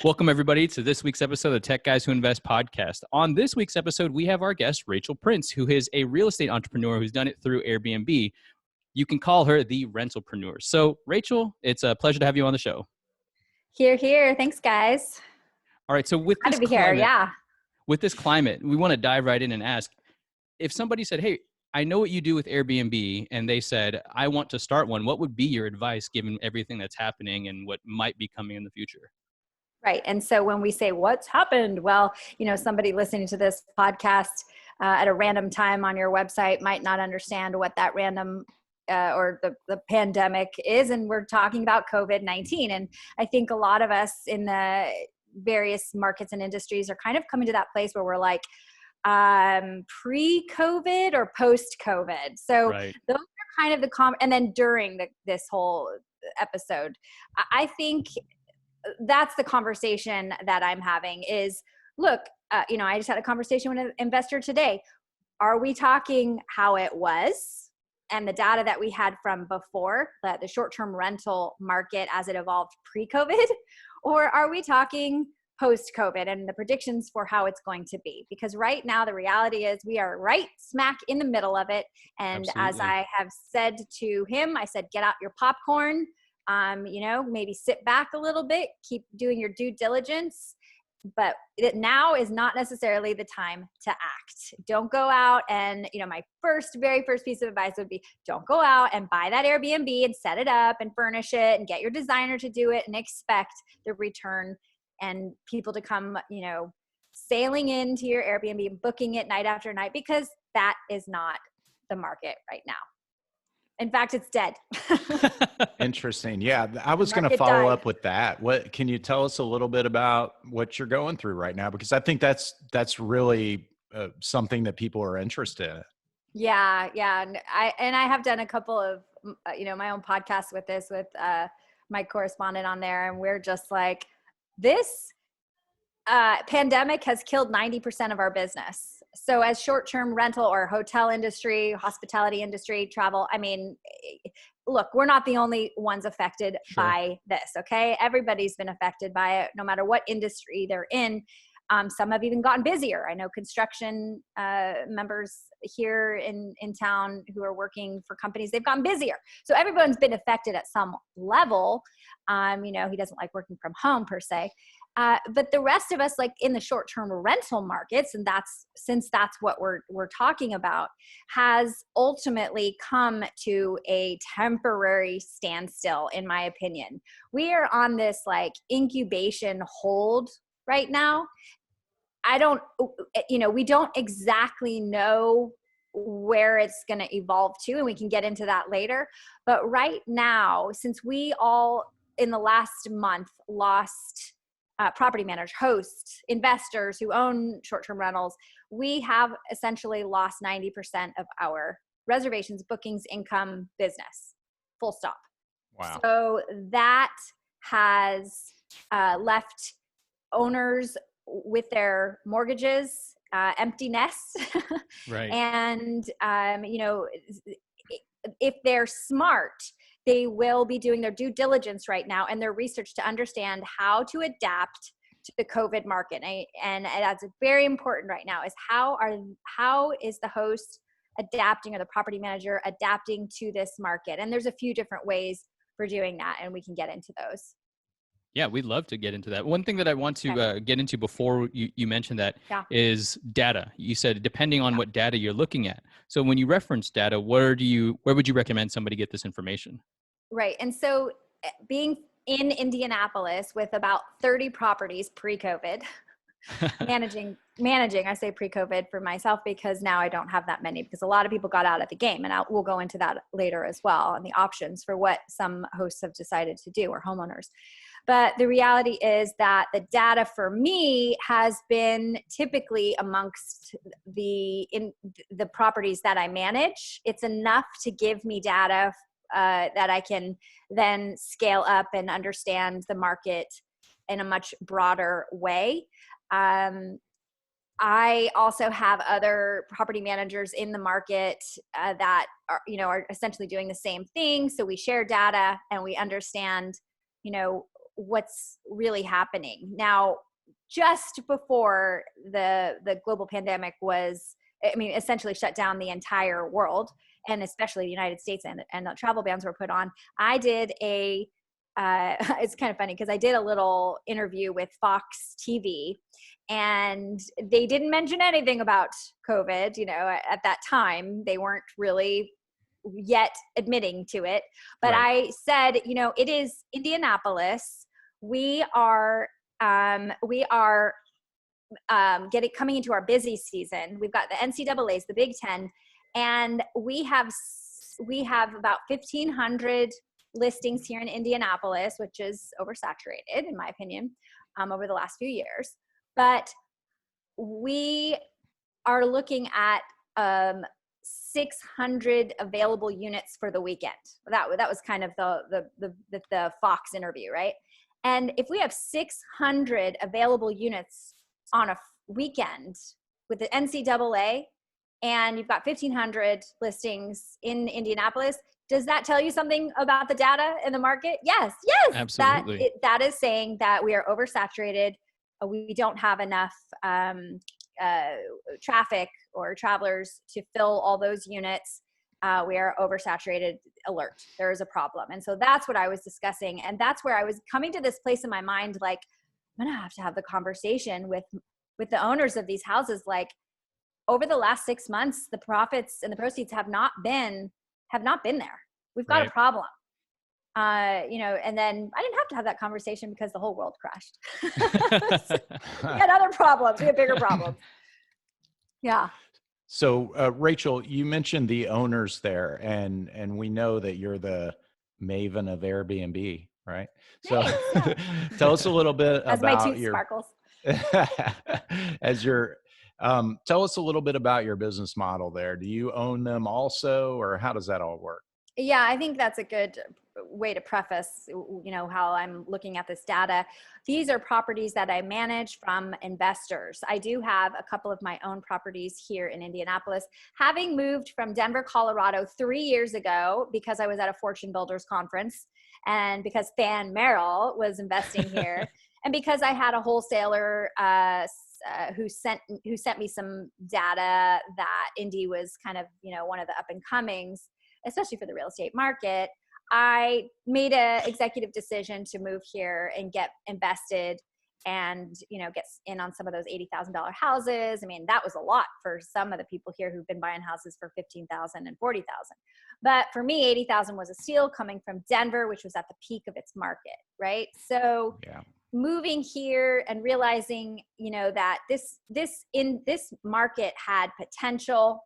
Welcome, everybody, to this week's episode of the Tech Guys Who Invest podcast. On this week's episode, we have our guest, Rachel Prince, who is a real estate entrepreneur who's done it through Airbnb. You can call her the rentalpreneur. So, Rachel, it's a pleasure to have you on the show. Here. Thanks, guys. All right. So with Glad this to be here. Yeah. With this climate, we want to dive right in and ask, if somebody said, hey, I know what you do with Airbnb, and they said, I want to start one, what would be your advice given everything that's happening and what might be coming in the future? Right. And so when we say what's happened, well, somebody listening to this podcast at a random time on your website might not understand what that random or the pandemic is. And we're talking about COVID-19. And I think a lot of us in the various markets and industries are kind of coming to that place where we're like, pre-COVID or post-COVID. So right. Those are kind of and then during this whole episode, I think that's the conversation that I'm having is, look, I just had a conversation with an investor today. Are we talking how it was and the data that we had from before, the short-term rental market as it evolved pre-COVID? Or are we talking post-COVID and the predictions for how it's going to be? Because right now the reality is we are right smack in the middle of it. And Absolutely. As I have said to him, I said, get out your popcorn. Maybe sit back a little bit, keep doing your due diligence, but now is not necessarily the time to act. Don't go out and, my very first piece of advice would be, don't go out and buy that Airbnb and set it up and furnish it and get your designer to do it and expect the return and people to come, sailing into your Airbnb, booking it night after night, because that is not the market right now. In fact, it's dead. Interesting. Yeah. I was going to follow up with that. What can you tell us a little bit about what you're going through right now? Because I think that's really something that people are interested in. Yeah. And I have done a couple of, my own podcasts with my correspondent on there. And we're just like, this pandemic has killed 90% of our business. So as short-term rental or hotel industry, hospitality industry, travel, look, we're not the only ones affected by this, okay? Everybody's been affected by it, no matter what industry they're in. Some have even gotten busier. I know construction members here in town who are working for companies, they've gotten busier. So everyone's been affected at some level. He doesn't like working from home per se. But the rest of us, like in the short-term rental markets, and since that's what we're talking about, has ultimately come to a temporary standstill, in my opinion. We are on this like incubation hold right now. We don't exactly know where it's going to evolve to, and we can get into that later. But right now, since we all in the last month lost property managers, hosts, investors who own short-term rentals, we have essentially lost 90% of our reservations, bookings, income, business, full stop. Wow. So that has left owners with their mortgages, empty nests. Right. And, if they're smart, they will be doing their due diligence right now and their research to understand how to adapt to the COVID market. And that's very important right now, is how is the host adapting, or the property manager adapting to this market? And there's a few different ways for doing that, and we can get into those. Yeah, we'd love to get into that. One thing that I want to get into before you mentioned that is data. You said depending on what data you're looking at. So when you reference data, where would you recommend somebody get this information? Right. And so being in Indianapolis with about 30 properties pre-COVID, managing, I say pre-COVID for myself because now I don't have that many, because a lot of people got out of the game, and we'll go into that later as well, and the options for what some hosts have decided to do, or homeowners. But the reality is that the data for me has been typically amongst the properties that I manage. It's enough to give me data that I can then scale up and understand the market in a much broader way. I also have other property managers in the market that are essentially doing the same thing. So we share data and we understand, what's really happening. Now, just before the global pandemic essentially shut down the entire world, and especially the United States, and the travel bans were put on, I did it's kind of funny because I did a little interview with Fox TV, and they didn't mention anything about COVID. At that time, they weren't really yet admitting to it. But right. I said, it is Indianapolis. We are coming into our busy season. We've got the NCAAs, the Big Ten, and we have about 1,500 listings here in Indianapolis, which is oversaturated in my opinion, over the last few years. But we are looking at 600 available units for the weekend. That was kind of the Fox interview, right? And if we have 600 available units on a weekend with the NCAA, and you've got 1,500 listings in Indianapolis, does that tell you something about the data in the market? Yes. Absolutely. That is saying that we are oversaturated. We don't have enough traffic or travelers to fill all those units. We are oversaturated. Alert. There is a problem. And so that's what I was discussing. And that's where I was coming to this place in my mind, like, I'm going to have the conversation with the owners of these houses. Like, over the last 6 months, the profits and the proceeds have not been there. We've got a problem. And then I didn't have to have that conversation because the whole world crashed. We had other problems. We had bigger problems. Yeah. So, Rachel, you mentioned the owners there, and we know that you're the Maven of Airbnb, right? Thanks, so tell us a little bit as about my tooth sparkles. Tell us a little bit about your business model there. Do you own them also, or how does that all work? Yeah, I think that's a good way to preface, how I'm looking at this data. These are properties that I manage from investors. I do have a couple of my own properties here in Indianapolis. Having moved from Denver, Colorado 3 years ago, because I was at a Fortune Builders conference, and because Fan Merrill was investing here, and because I had a wholesaler who sent me some data that Indy was kind of, one of the up and comings, especially for the real estate market, I made an executive decision to move here and get invested and, get in on some of those $80,000 houses. I mean, that was a lot for some of the people here who've been buying houses for $15,000 and $40,000. But for me, $80,000 was a steal coming from Denver, which was at the peak of its market, right? So yeah. Moving here and realizing, that this market had potential,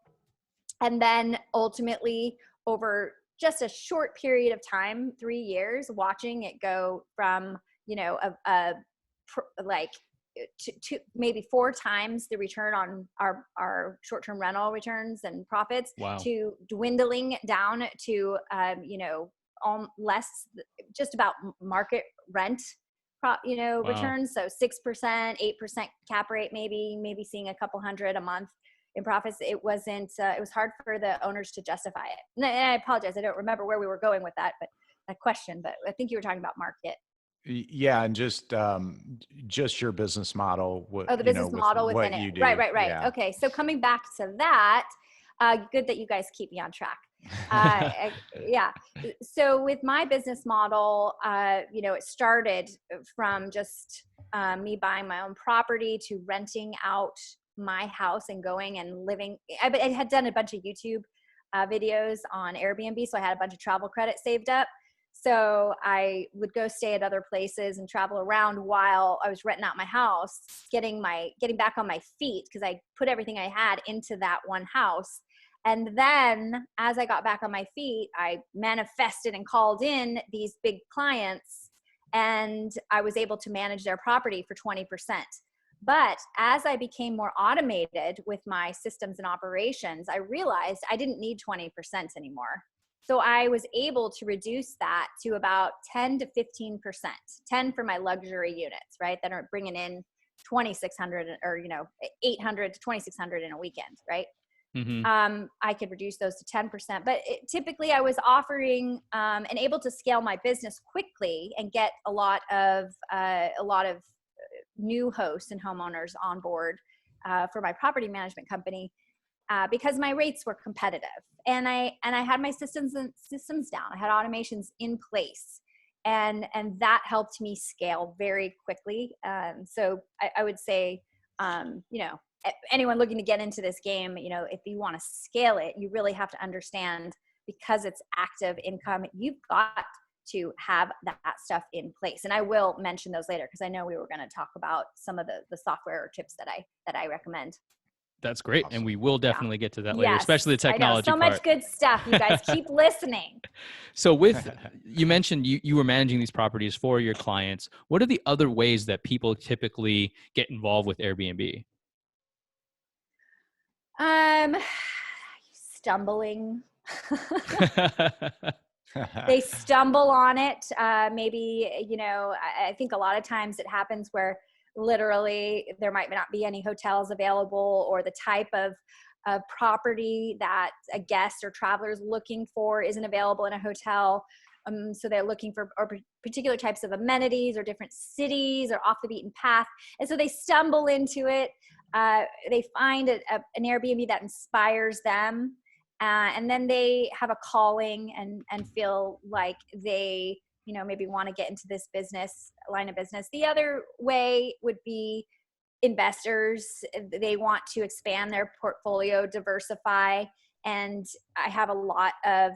and then ultimately over just a short period of time, 3 years, watching it go from, to maybe 4 times the return on our short-term rental returns and profits, wow, to dwindling down to, less, just about market rent, wow, returns. So 6%, 8% cap rate, maybe seeing a couple hundred a month in profits. It wasn't, it was hard for the owners to justify it. And I apologize, I don't remember where we were going with that question, but I think you were talking about market. Yeah. And just your business model. The business model within it. Right. Yeah. Okay. So coming back to that, good that you guys keep me on track. Yeah. So with my business model, it started from just me buying my own property to renting out my house and going and living. I had done a bunch of YouTube videos on Airbnb, so I had a bunch of travel credit saved up. So I would go stay at other places and travel around while I was renting out my house, getting back on my feet, because I put everything I had into that one house. And then as I got back on my feet, I manifested and called in these big clients, and I was able to manage their property for 20%. But as I became more automated with my systems and operations, I realized I didn't need 20% anymore. So I was able to reduce that to about 10 to 15%, 10 for my luxury units, right? That are bringing in 2,600 or, 800 to 2,600 in a weekend, right? I could reduce those to 10%. But typically I was offering and able to scale my business quickly and get a lot of new hosts and homeowners on board for my property management company because my rates were competitive, and I had my systems down. I had automations in place, and that helped me scale very quickly. So I would say, anyone looking to get into this game, if you want to scale it, you really have to understand, because it's active income, you've got to have that stuff in place. And I will mention those later, because I know we were going to talk about some of the software or tips that I recommend. That's great. Awesome. And we will definitely get to that later, especially the technology I know, so much good stuff. You guys keep listening. So you mentioned you were managing these properties for your clients. What are the other ways that people typically get involved with Airbnb? Stumbling. They stumble on it. Maybe, I think a lot of times it happens where literally there might not be any hotels available, or the type of property that a guest or traveler is looking for isn't available in a hotel. So they're looking for particular types of amenities, or different cities, or off the beaten path. And so they stumble into it. They find an Airbnb that inspires them. And then they have a calling and feel like they, maybe want to get into this line of business. The other way would be investors. They want to expand their portfolio, diversify. And I have a lot of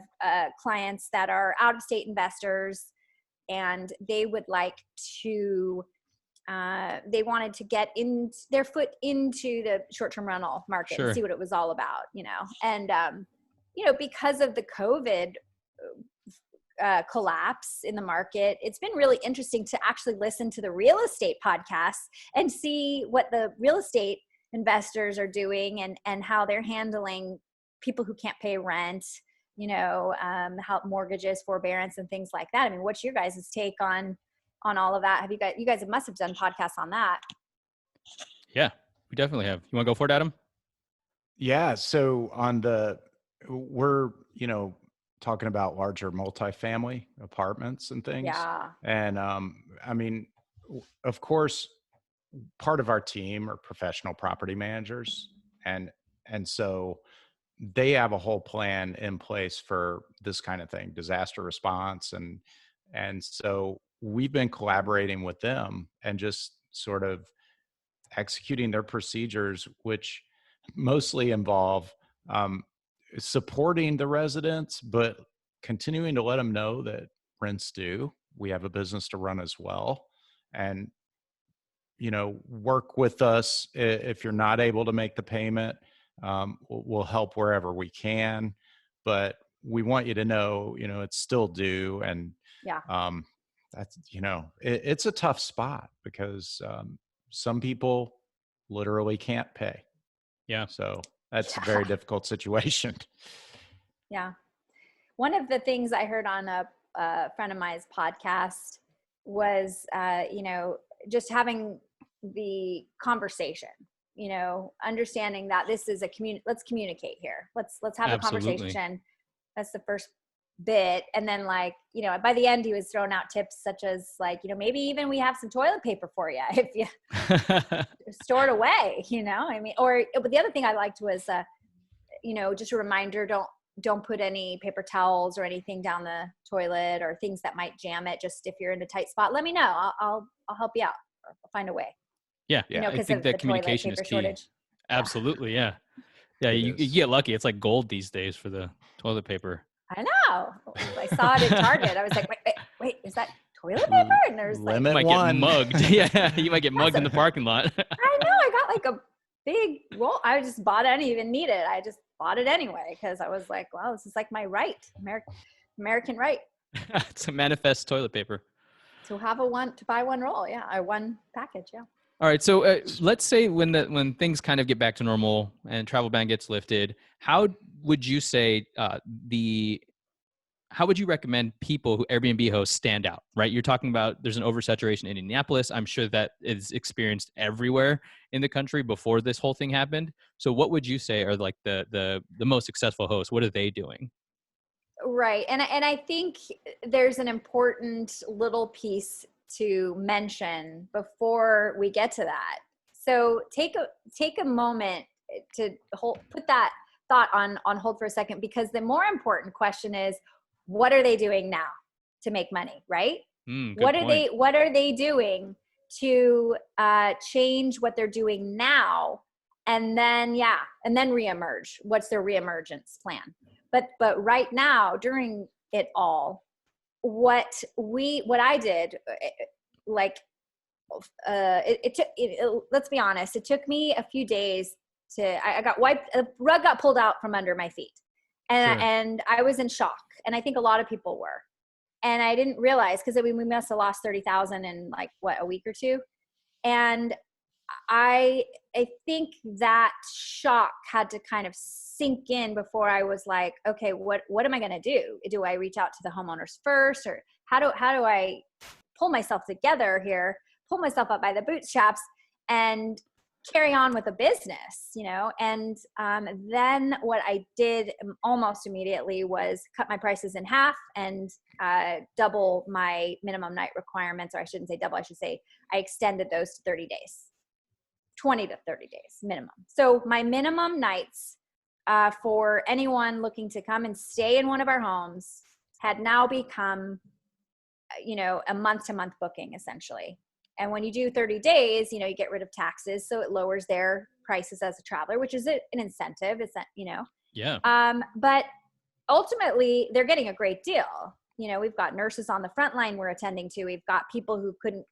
clients that are out-of-state investors, and they would like to, they wanted to get their foot into the short-term rental market and see what it was all about, and, because of the COVID collapse in the market, it's been really interesting to actually listen to the real estate podcasts and see what the real estate investors are doing and how they're handling people who can't pay rent, how mortgages, forbearance, and things like that. I mean, what's your guys' take on all of that? Have you guys must have done podcasts on that? Yeah, we definitely have. You want to go for it, Adam? Yeah. So we're, talking about larger multifamily apartments and things. Yeah. And, of course, part of our team are professional property managers. And so they have a whole plan in place for this kind of thing, disaster response. And so we've been collaborating with them and just sort of executing their procedures, which mostly involve supporting the residents, but continuing to let them know that rent's due. We have a business to run as well. And, work with us if you're not able to make the payment. We'll help wherever we can, but we want you to know, it's still due. And that's, it's a tough spot because some people literally can't pay. Yeah. So that's a very difficult situation. Yeah. One of the things I heard on a friend of mine's podcast was, just having the conversation, understanding that this is let's communicate here. Let's have a conversation. That's the first bit. And then by the end, he was throwing out tips such as maybe even we have some toilet paper for you if you store it away, but the other thing I liked was, just a reminder, don't put any paper towels or anything down the toilet or things that might jam it. Just if you're in a tight spot, let me know. I'll help you out. Or I'll find a way. Yeah. I think that communication is key. Shortage. Absolutely. Yeah. Yeah. You get lucky. It's like gold these days for the toilet paper. I know. I saw it at Target. I was like, wait, is that toilet paper? And there's you might get mugged. Yeah. You might get mugged in the parking lot. I know. I got a big roll. I just bought it. I didn't even need it. I just bought it anyway because I was like, wow, this is like my right, American right. It's a manifest toilet paper. To buy one roll, yeah, or one package, yeah. All right, so let's say when things kind of get back to normal and travel ban gets lifted, how would you say how would you recommend people who Airbnb hosts stand out, right? You're talking about there's an oversaturation in Indianapolis. I'm sure that is experienced everywhere in the country before this whole thing happened. So what would you say are like the most successful hosts? What are they doing? Right. And I think there's an important little piece to mention before we get to that. So take a moment to put that thought on hold for a second, because the more important question is, what are they doing now to make money, right? Good point. What are they doing to change what they're doing now, and then reemerge? What's their reemergence plan? But right now, during it all, what I did, like, let's be honest, it took me a few days I got wiped, the rug got pulled out from under my feet, and I was in shock, and I think a lot of people were, and I didn't realize, because we must have lost 30,000 in like a week or two, and I think that shock had to kind of sink in before I was like, okay, what am I going to do? Do I reach out to the homeowners first, or how do I pull myself together here, pull myself up by the bootstraps, and carry on with a business, And then what I did almost immediately was cut my prices in half and double my minimum night requirements, or I shouldn't say double, I should say I extended those to 30 days. 20 to 30 days minimum. So my minimum nights for anyone looking to come and stay in one of our homes had now become, a month-to-month booking essentially. And when you do 30 days, you get rid of taxes. So it lowers their prices as a traveler, which is an incentive. It's that, Yeah. But ultimately they're getting a great deal. We've got nurses on the front line we're attending to. We've got people who couldn't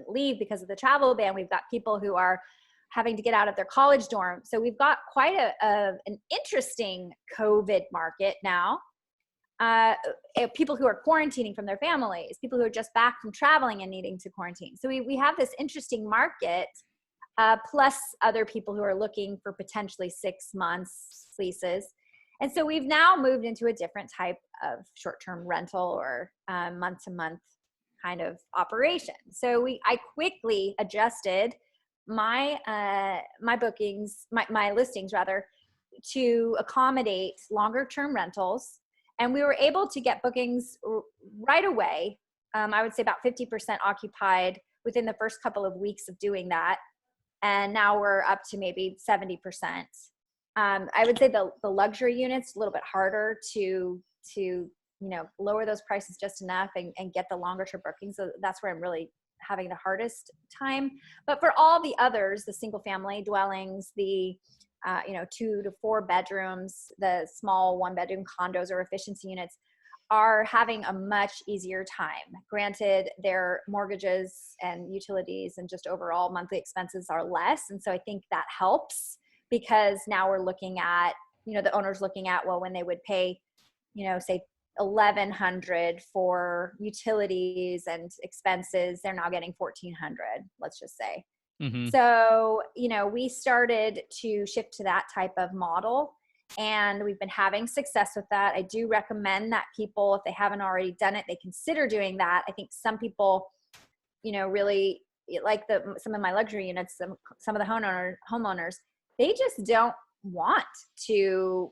leave because of the travel ban. We've got people who are having to get out of their college dorm. So we've got quite an interesting COVID market now. People who are quarantining from their families, people who are just back from traveling and needing to quarantine. So we have this interesting market, plus other people who are looking for potentially 6 months leases. And so we've now moved into a different type of short-term rental or month-to-month kind of operation. So I quickly adjusted my bookings, my listings rather, to accommodate longer term rentals. And we were able to get bookings right away. I would say about 50% occupied within the first couple of weeks of doing that. And now we're up to maybe 70%. I would say the luxury units, a little bit harder to lower those prices just enough and get the longer term bookings. So that's where I'm really having the hardest time. But for all the others, the single family dwellings, the 2 to 4 bedrooms, the small 1-bedroom condos or efficiency units are having a much easier time. Granted, their mortgages and utilities and just overall monthly expenses are less. And so I think that helps, because now we're looking at, the owner's looking at, well, when they would pay, say $1,100 for utilities and expenses, they're now getting $1,400, let's just say. Mm-hmm. So, we started to shift to that type of model, and we've been having success with that. I do recommend that people, if they haven't already done it, they consider doing that. I think some people, really like some of my luxury units, some of the homeowners, they just don't want to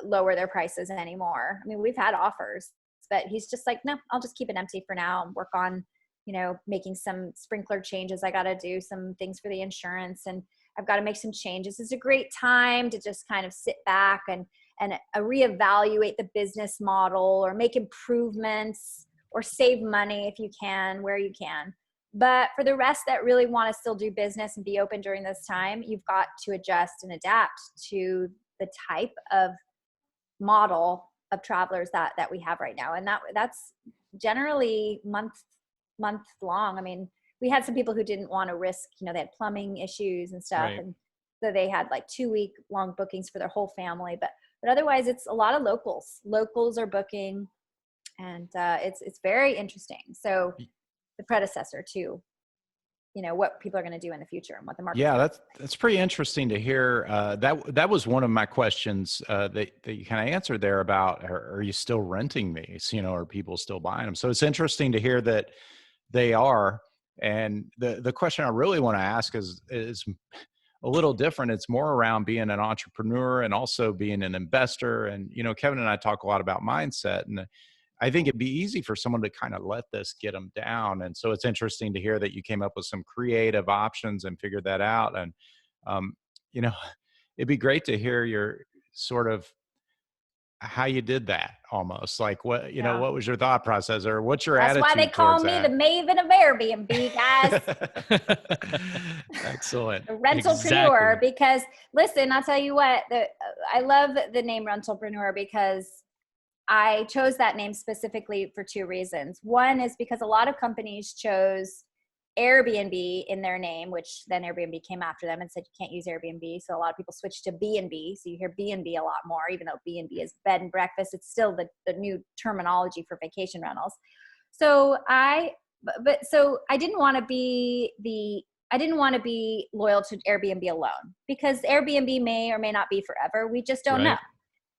lower their prices anymore. I mean, we've had offers, but he's just like, no, I'll just keep it empty for now and work on, making some sprinkler changes. I got to do some things for the insurance, and I've got to make some changes. It's a great time to just kind of sit back and reevaluate the business model, or make improvements, or save money if you can, where you can. But for the rest that really want to still do business and be open during this time, you've got to adjust and adapt to the type of model of travelers that we have right now. And that's generally month long. I mean, we had some people who didn't want to risk, they had plumbing issues and stuff. Right. And so they had like 2-week long bookings for their whole family. But otherwise it's a lot of locals are booking, and it's very interesting. So the predecessor to what people are going to do in the future and what the market. Yeah, that's pretty interesting to hear. That was one of my questions that you kind of answered there about, are you still renting these? Are people still buying them? So it's interesting to hear that they are. And the question I really want to ask is a little different. It's more around being an entrepreneur and also being an investor. And, Kevin and I talk a lot about mindset, and I think it'd be easy for someone to kind of let this get them down. And so it's interesting to hear that you came up with some creative options and figured that out. And, it'd be great to hear your sort of how you did that, almost like what what was your thought process, or what's your attitude? That's why they call me the Maven of Airbnb, guys. Excellent. The rentalpreneur, because listen, I'll tell you what, I love the name rentalpreneur because I chose that name specifically for two reasons. One is because a lot of companies chose Airbnb in their name, which then Airbnb came after them and said you can't use Airbnb. So a lot of people switched to B&B. So you hear B&B a lot more, even though B&B is bed and breakfast. It's still the new terminology for vacation rentals. So I didn't want to be loyal to Airbnb alone, because Airbnb may or may not be forever. We just don't know.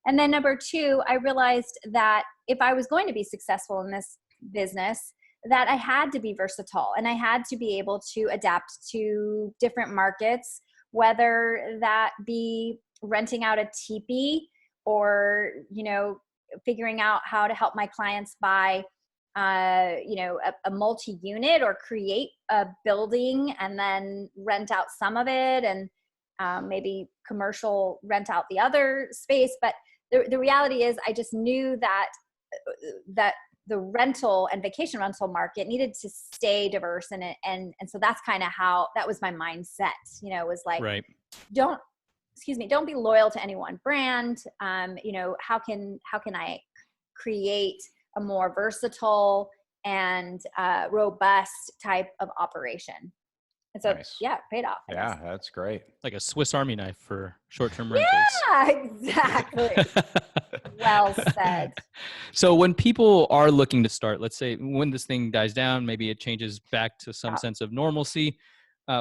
And then number two, I realized that if I was going to be successful in this business, that I had to be versatile and I had to be able to adapt to different markets, whether that be renting out a teepee or, figuring out how to help my clients buy, a multi-unit or create a building and then rent out some of it and maybe commercial rent out the other space. But the reality is I just knew that the rental and vacation rental market needed to stay diverse. And so that's kind of how, that was my mindset, was like, don't be loyal to any one brand. How can I create a more versatile and robust type of operation? And so, yeah, it paid off. Yeah, that's great. Like a Swiss Army knife for short-term rentals. Yeah, exactly. Well said. So when people are looking to start, let's say when this thing dies down, maybe it changes back to some sense of normalcy.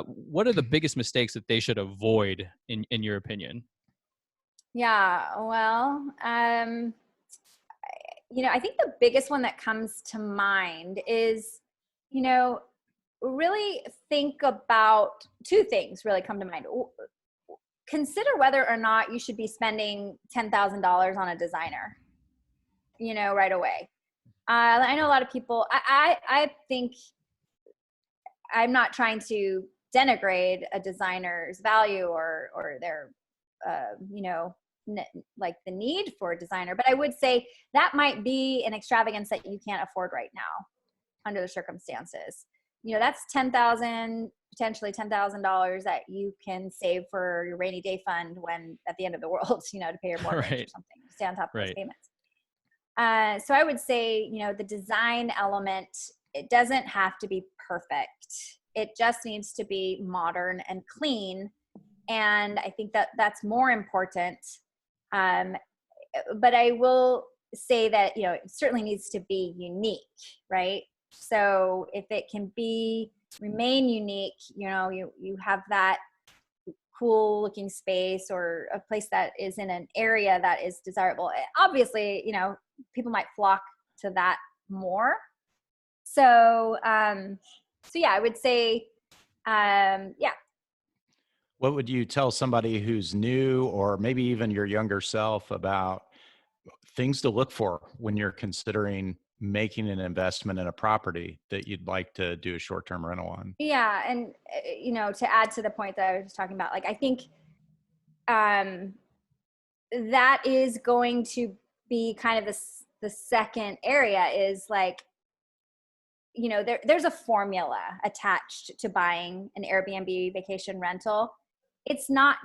What are the biggest mistakes that they should avoid in your opinion? Yeah, well, I think the biggest one that comes to mind is, really think about two things really come to mind. Consider whether or not you should be spending $10,000 on a designer, right away. I know a lot of people, I think I'm not trying to denigrate a designer's value or their, like the need for a designer, but I would say that might be an extravagance that you can't afford right now under the circumstances. That's potentially $10,000 that you can save for your rainy day fund when at the end of the world, to pay your mortgage or something, to stay on top of those payments. So I would say, the design element, it doesn't have to be perfect. It just needs to be modern and clean. And I think that that's more important. But I will say that, it certainly needs to be unique, right? So if it can remain unique, you have that cool looking space or a place that is in an area that is desirable. Obviously, people might flock to that more. So, yeah, I would say, yeah. What would you tell somebody who's new, or maybe even your younger self, about things to look for when you're considering making an investment in a property that you'd like to do a short-term rental on? Yeah. And, to add to the point that I was talking about, like, I think that is going to be kind of the second area is like, there's a formula attached to buying an Airbnb vacation rental. It's not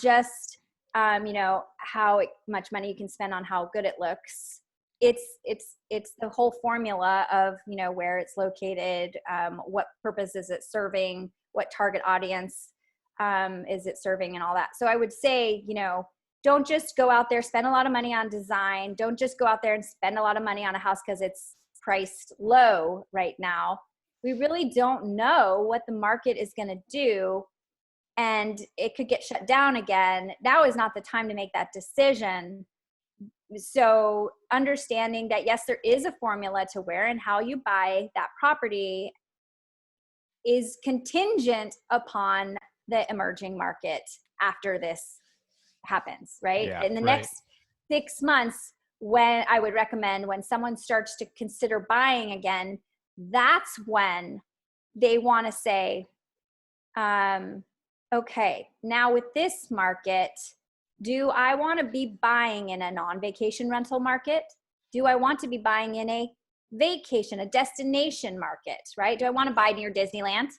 just, how much money you can spend on how good it looks. It's the whole formula of, where it's located, what purpose is it serving, what target audience is it serving, and all that. So I would say, don't just go out there, spend a lot of money on design. Don't just go out there and spend a lot of money on a house because it's priced low right now. we really don't know what the market is going to do, and it could get shut down again. Now is not the time to make that decision. So understanding that, yes, there is a formula to where and how you buy that property is contingent upon the emerging market after this happens, right? Yeah, In the right. next 6 months, when I would recommend when someone starts to consider buying again, that's when they want to say, okay, now with this market, do I want to be buying in a non-vacation rental market? Do I want to be buying in a vacation, a destination market, right? Do I want to buy near Disneyland?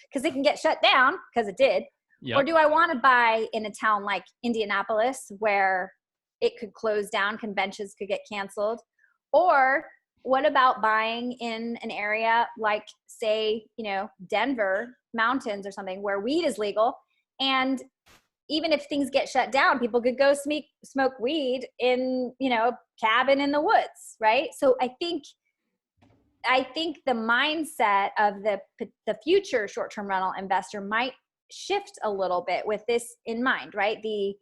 Because it can get shut down, because it did. Yep. Or do I want to buy in a town like Indianapolis where it could close down, conventions could get canceled? Or what about buying in an area like, say, Denver mountains or something where weed is legal, and even if things get shut down, people could go smoke weed in, cabin in the woods, right? So I think the mindset of the future short-term rental investor might shift a little bit with this in mind, right? The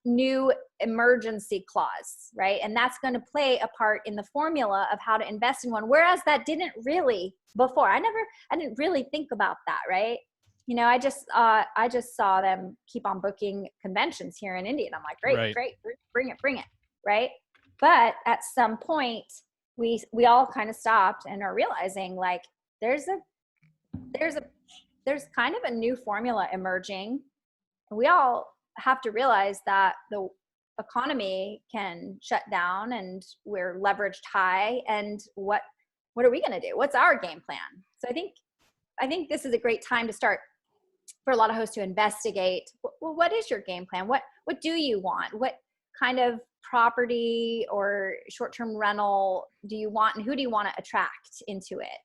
new emergency clause, right? And that's going to play a part in the formula of how to invest in one. Whereas that didn't really before. I didn't really think about that, right? I just saw them keep on booking conventions here in Indy, and I'm like, great, bring it, right? But at some point, we all kind of stopped and are realizing, like, there's kind of a new formula emerging. We all have to realize that the economy can shut down and we're leveraged high, and what are we going to do? What's our game plan? So I think this is a great time to start for a lot of hosts to investigate, well, what is your game plan? What do you want? What kind of property or short-term rental do you want, and who do you want to attract into it?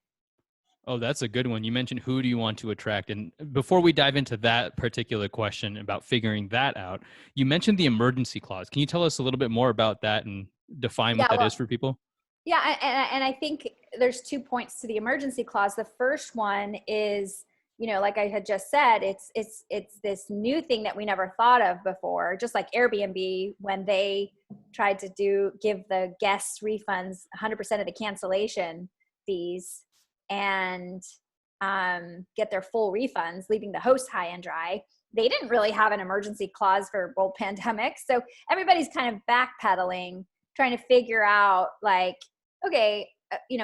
Oh, that's a good one. You mentioned who do you want to attract? And before we dive into that particular question about figuring that out, you mentioned the emergency clause. Can you tell us a little bit more about that and define what that is for people? Yeah, and I think there's 2 points to the emergency clause. The first one is, like I had just said, it's this new thing that we never thought of before. Just like Airbnb, when they tried to give the guests refunds 100% of the cancellation fees and get their full refunds, leaving the host high and dry. They didn't really have an emergency clause for both pandemics. So everybody's kind of backpedaling, trying to figure out, like, okay,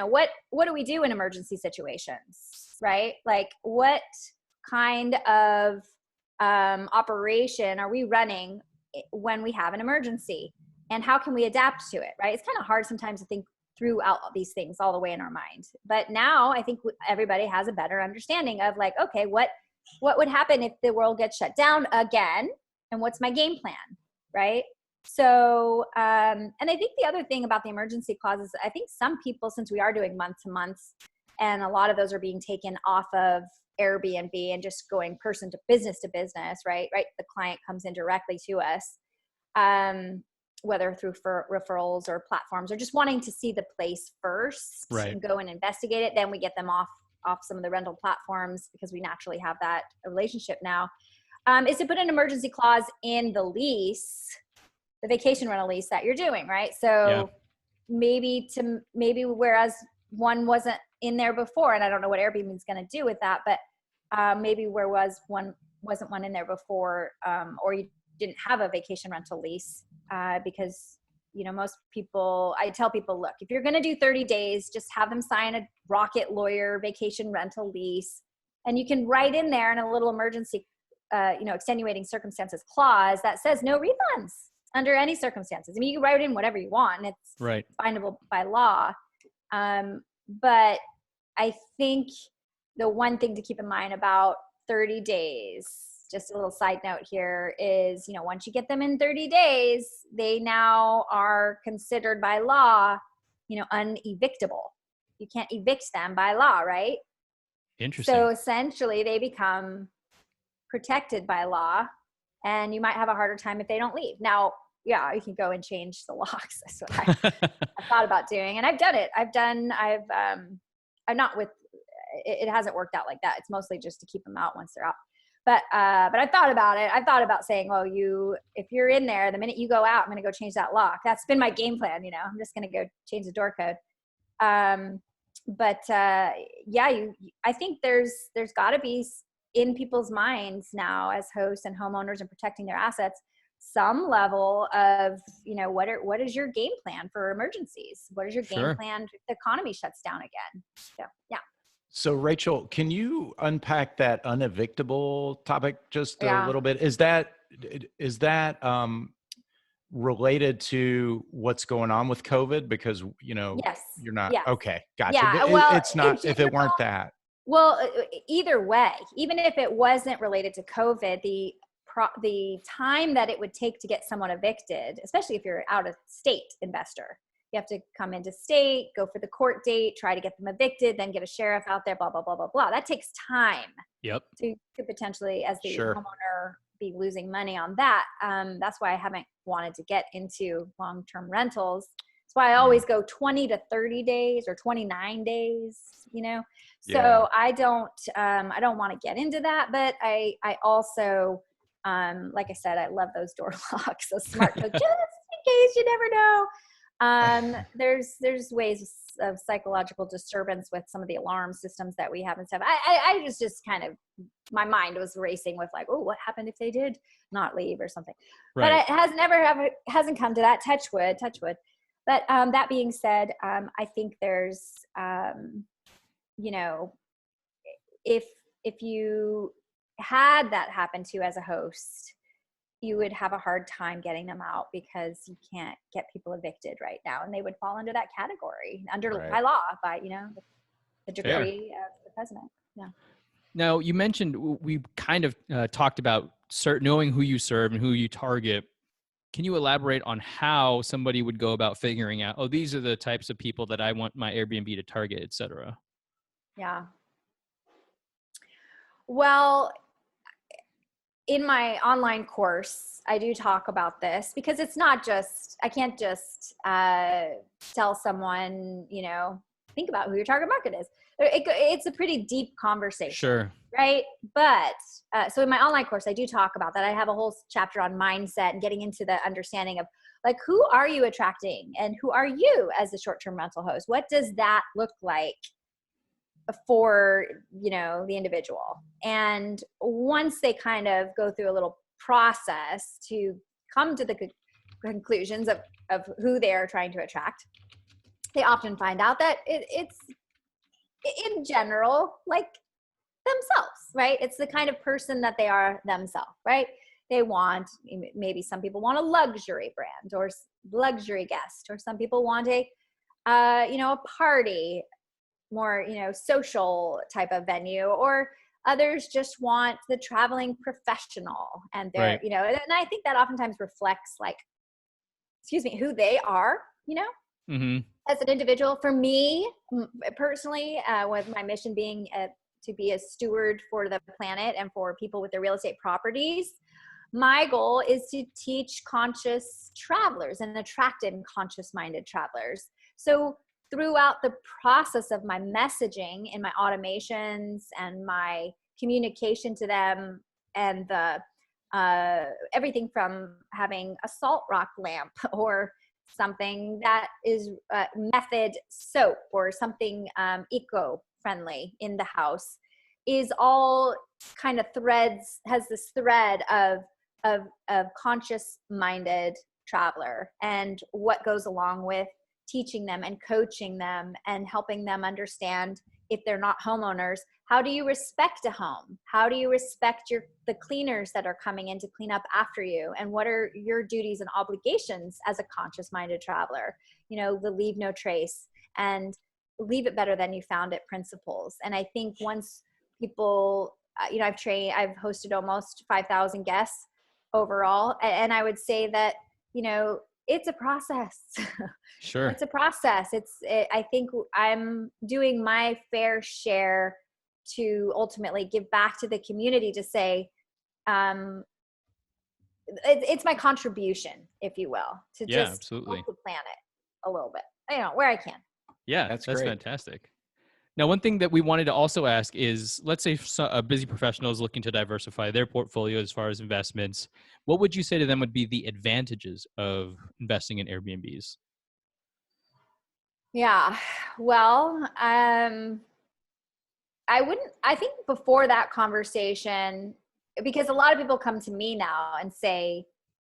what do we do in emergency situations, right? Like, what kind of operation are we running when we have an emergency, and how can we adapt to it, right? It's kind of hard sometimes to think through out these things all the way in our mind. But now I think everybody has a better understanding of, like, okay, what would happen if the world gets shut down again, and what's my game plan, right? So, and I think the other thing about the emergency clause is, I think some people, since we are doing month to months, and a lot of those are being taken off of Airbnb and just going person to business, right? The client comes in directly to us, whether through referrals or platforms, or just wanting to see the place first, right, and go and investigate it. Then we get them off some of the rental platforms, because we naturally have that relationship now, is to put an emergency clause in the lease, the vacation rental lease that you're doing, right? So maybe whereas one wasn't in there before, and I don't know what Airbnb is going to do with that, but maybe wasn't one in there before, or you didn't have a vacation rental lease, because most people, I tell people, look, if you're going to do 30 days, just have them sign a Rocket Lawyer vacation rental lease, and you can write in there in a little emergency, extenuating circumstances clause that says no refunds under any circumstances. I mean, you can write in whatever you want, and it's findable by law. But I think the one thing to keep in mind about 30 days, just a little side note here, is, once you get them in 30 days, they now are considered by law, unevictable. You can't evict them by law, right? Interesting. So essentially they become protected by law, and you might have a harder time if they don't leave. Now, you can go and change the locks. That's what I thought about doing. And I've done it. I've not with, it hasn't worked out like that. It's mostly just to keep them out once they're out. But I thought about it. I thought about saying, well, if you're in there, the minute you go out, I'm going to go change that lock. That's been my game plan. I'm just going to go change the door code. I think there's got to be in people's minds now as hosts and homeowners and protecting their assets, some level of, what is your game plan for emergencies? What is your game plan if the economy shuts down again? So, yeah. So Rachel, can you unpack that unevictable topic just a little bit? Is that related to what's going on with COVID? Because, yes. you're not, yes. Okay, gotcha. Yeah, well, it's not, if it weren't that. Well, either way, even if it wasn't related to COVID, the time that it would take to get someone evicted, especially if you're out of state investor, you have to come into state, go for the court date, try to get them evicted, then get a sheriff out there, blah, blah, blah, blah, blah. That takes time. Yep. To potentially, as the homeowner, be losing money on that. That's why I haven't wanted to get into long-term rentals. That's why I always go 20 to 30 days or 29 days, So I don't want to get into that, but I also, like I said, I love those door locks, those smart codes, just in case, you never know. There's ways of psychological disturbance with some of the alarm systems that we have and stuff. I just kind of, my mind was racing with like, oh, what happened if they did not leave or something? Right. But it hasn't come to that. Touch wood. But that being said, I think there's, if you had that happen to you as a host, you would have a hard time getting them out because you can't get people evicted right now. And they would fall under that category by law, by, the decree of the president. Yeah. Now, you mentioned, we kind of talked about knowing who you serve and who you target. Can you elaborate on how somebody would go about figuring out, oh, these are the types of people that I want my Airbnb to target, et cetera? Yeah. Well, in my online course, I do talk about this because it's not just, I can't just tell someone, think about who your target market is. It's a pretty deep conversation. Sure. Right. But so in my online course, I do talk about that. I have a whole chapter on mindset and getting into the understanding of like, who are you attracting and who are you as a short-term rental host? What does that look like for, the individual? And once they kind of go through a little process to come to the conclusions of who they are trying to attract, they often find out that it's in general, like themselves, right? It's the kind of person that they are themselves, right? They want, maybe some people want a luxury brand or luxury guest, or some people want a party, more, social type of venue, or others just want the traveling professional. And they're, and I think that oftentimes reflects like, who they are, Mm-hmm. as an individual. For me personally, with my mission being to be a steward for the planet and for people with their real estate properties, my goal is to teach conscious travelers and attract in conscious-minded travelers. So throughout the process of my messaging and my automations and my communication to them, and the everything from having a salt rock lamp or something that is method soap or something eco-friendly in the house, is all kind of has this thread of conscious-minded traveler, and what goes along with teaching them and coaching them and helping them understand, if they're not homeowners, how do you respect a home? How do you respect the cleaners that are coming in to clean up after you? And what are your duties and obligations as a conscious-minded traveler? The leave no trace and leave it better than you found it principles. And I think once people, I've hosted almost 5,000 guests overall. And I would say that, it's a process. Sure. It's a process. I think I'm doing my fair share to ultimately give back to the community, to say, it's my contribution, if you will, to just absolutely help the planet a little bit, where I can. Yeah, that's great. fantastic. Now, one thing that we wanted to also ask is, let's say a busy professional is looking to diversify their portfolio as far as investments. What would you say to them would be the advantages of investing in Airbnbs? Yeah. Well, I think before that conversation, because a lot of people come to me now and say,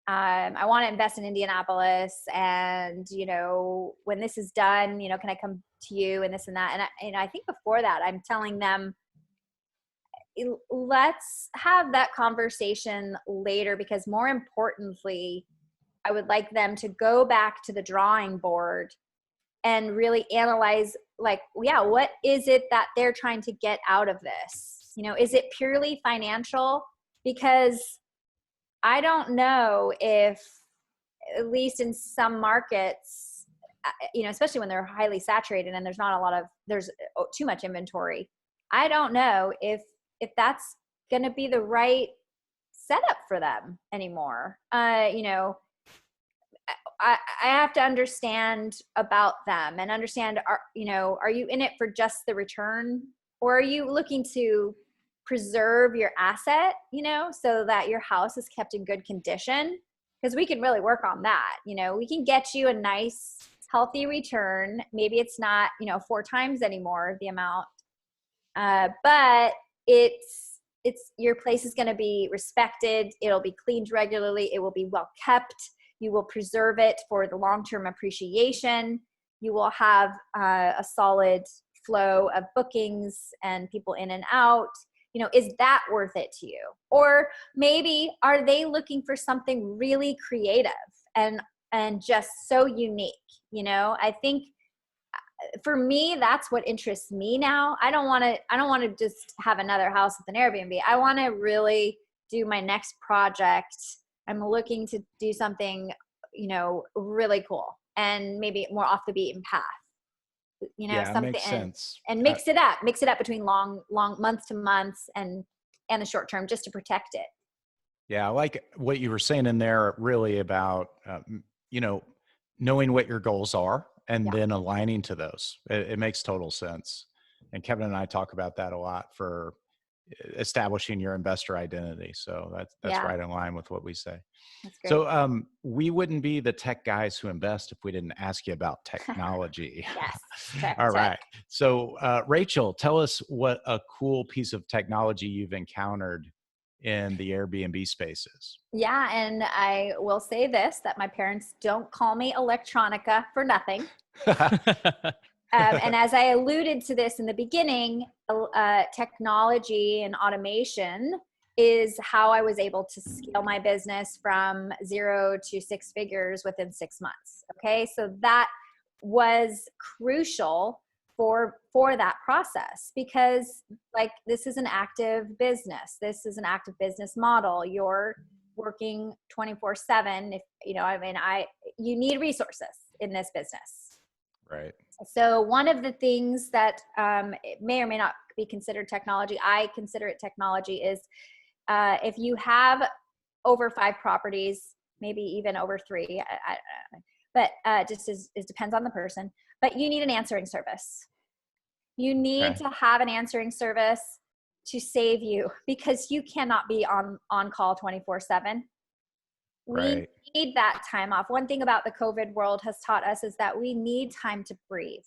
I want to invest in Indianapolis, and, when this is done, can I come to you and this and that? And I think before that, I'm telling them, let's have that conversation later, because more importantly, I would like them to go back to the drawing board and really analyze, what is it that they're trying to get out of this? Is it purely financial? Because I don't know if, at least in some markets, especially when they're highly saturated and there's too much inventory. I don't know if that's going to be the right setup for them anymore. I have to understand about them and understand, are you in it for just the return, or are you looking to preserve your asset, so that your house is kept in good condition? Because we can really work on that. We can get you a nice, healthy return. Maybe it's not, 4 times anymore the amount, but it's your place is going to be respected. It'll be cleaned regularly. It will be well kept. You will preserve it for the long-term appreciation. You will have a solid flow of bookings and people in and out. Is that worth it to you? Or maybe are they looking for something really creative and just so unique? I think for me, that's what interests me now. I don't want to just have another house with an Airbnb. I want to really do my next project. I'm looking to do something, really cool and maybe more off the beaten path. Something makes sense. And mix it up between long months to months and the short term, just to protect it. Yeah, I like what you were saying in there, really about knowing what your goals are and then aligning to those. It makes total sense. And Kevin and I talk about that a lot for establishing your investor identity. So that's right in line with what we say. That's great. So we wouldn't be the tech guys who invest if we didn't ask you about technology. Yes. All right. So Rachel, tell us what a cool piece of technology you've encountered in the Airbnb spaces. Yeah. And I will say this, that my parents don't call me electronica for nothing. And as I alluded to this in the beginning, technology and automation is how I was able to scale my business from 0 to 6 figures within 6 months. Okay. So that was crucial for that process, because this is an active business. This is an active business model. You're working 24/7. You need resources in this business. Right. So one of the things that it may or may not be considered technology, I consider it technology, is if you have over 5 properties, maybe even over 3, I don't know, but it depends on the person, but you need an answering service. You need to have an answering service to save you, because you cannot be on call 24/7. We need that time off. One thing about the COVID world has taught us is that we need time to breathe.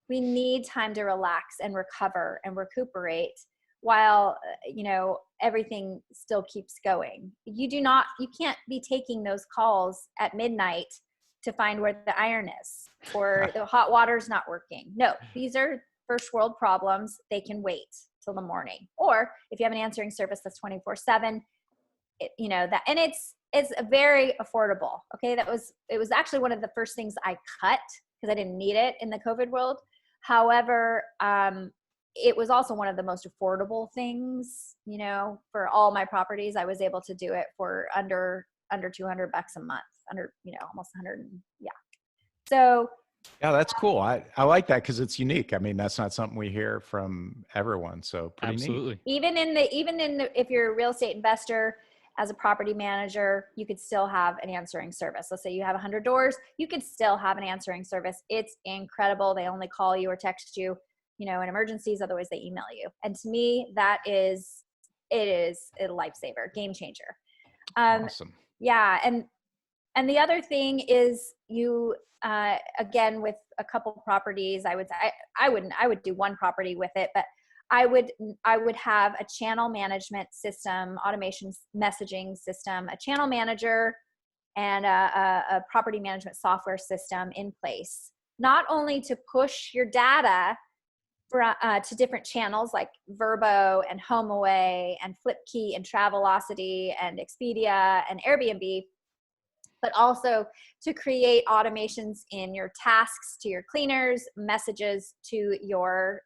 We need time to relax and recover and recuperate while, everything still keeps going. You can't be taking those calls at midnight to find where the iron is, or the hot water's not working. No, these are first world problems. They can wait till the morning. Or if you have an answering service that's 24/7, and it's very affordable. Okay. It was actually one of the first things I cut because I didn't need it in the COVID world. However, it was also one of the most affordable things, for all my properties. I was able to do it for under $200 a month, almost 100. Yeah. So yeah, that's cool. I like that, because it's unique. I mean, that's not something we hear from everyone. So pretty Absolutely. neat. Even in the, if you're a real estate investor, as a property manager, you could still have an answering service. Let's say you have 100 doors, you could still have an answering service. It's incredible. They only call you or text you in emergencies. Otherwise they email you. And to me, it is a lifesaver, game changer. Awesome. Yeah. And the other thing is again, with a couple properties, I would do one property with it, but I would have a channel management system, automation messaging system, a channel manager, and a property management software system in place, not only to push your data to different channels like VRBO and HomeAway and Flipkey and Travelocity and Expedia and Airbnb, but also to create automations in your tasks to your cleaners, messages to your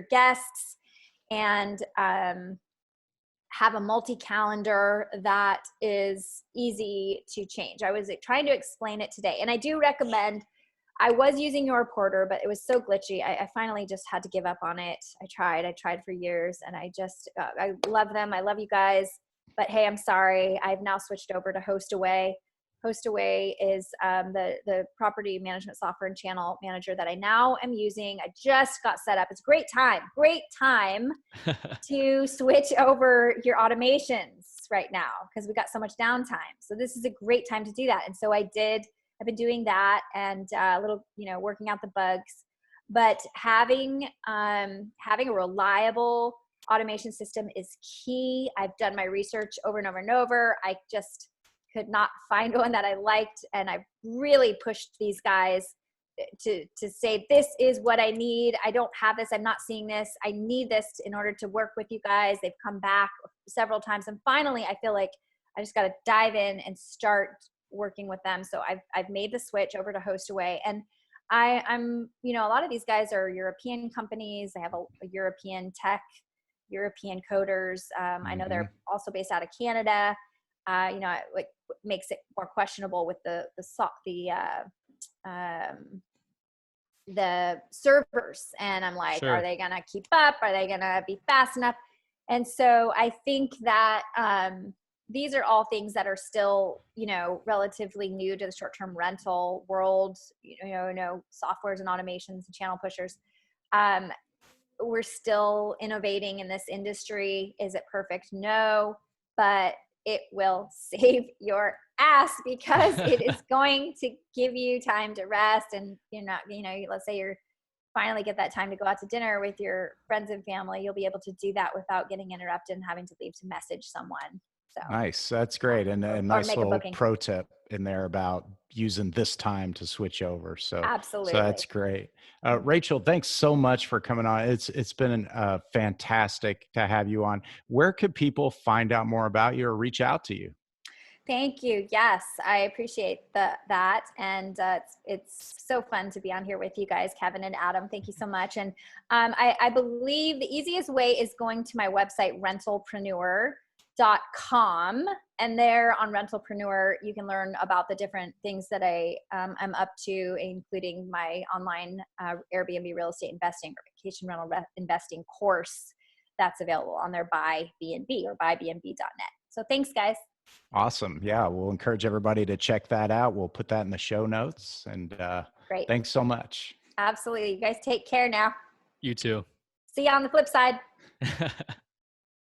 guests, and have a multi-calendar that is easy to change. I was trying to explain it today, and I do recommend. I was using your Porter, but it was so glitchy. I finally just had to give up on it. I tried for years, and I love them. I love you guys, but hey, I'm sorry. I've now switched over to HostAway. HostAway is the property management software and channel manager that I now am using. I just got set up. It's a great time to switch over your automations right now because we got so much downtime. So this is a great time to do that. And so I've been doing that and working out the bugs, but having a reliable automation system is key. I've done my research over and over and over. I just could not find one that I liked. And I've really pushed these guys to say, this is what I need. I don't have this. I'm not seeing this. I need this in order to work with you guys. They've come back several times. And finally, I feel like I just got to dive in and start working with them. So I've made the switch over to HostAway, and I'm a lot of these guys are European companies. They have a European tech, European coders. I know they're also based out of Canada. It makes it more questionable with the servers. And I'm like, Sure. Are they going to keep up? Are they going to be fast enough? And so I think that, these are all things that are still, relatively new to the short-term rental world, softwares and automations and channel pushers. We're still innovating in this industry. Is it perfect? No, but it will save your ass because it is going to give you time to rest. And you're not, let's say you're finally get that time to go out to dinner with your friends and family. You'll be able to do that without getting interrupted and having to leave to message someone. So nice. That's great. And a nice little pro tip in there about using this time to switch over. So absolutely. So that's great. Rachel, thanks so much for coming on. It's been fantastic to have you on. Where could people find out more about you or reach out to you? Thank you. Yes, I appreciate that. And it's so fun to be on here with you guys, Kevin and Adam. Thank you so much. And I believe the easiest way is going to my website, rentalpreneur.com. And there on Rentalpreneur, you can learn about the different things that I'm up to, including my online Airbnb Real Estate Investing or Vacation Rental Investing course that's available on their BUYBNB or BUYBNB.net. So thanks, guys. Awesome. Yeah, we'll encourage everybody to check that out. We'll put that in the show notes. And great. Thanks so much. Absolutely. You guys take care now. You too. See you on the flip side.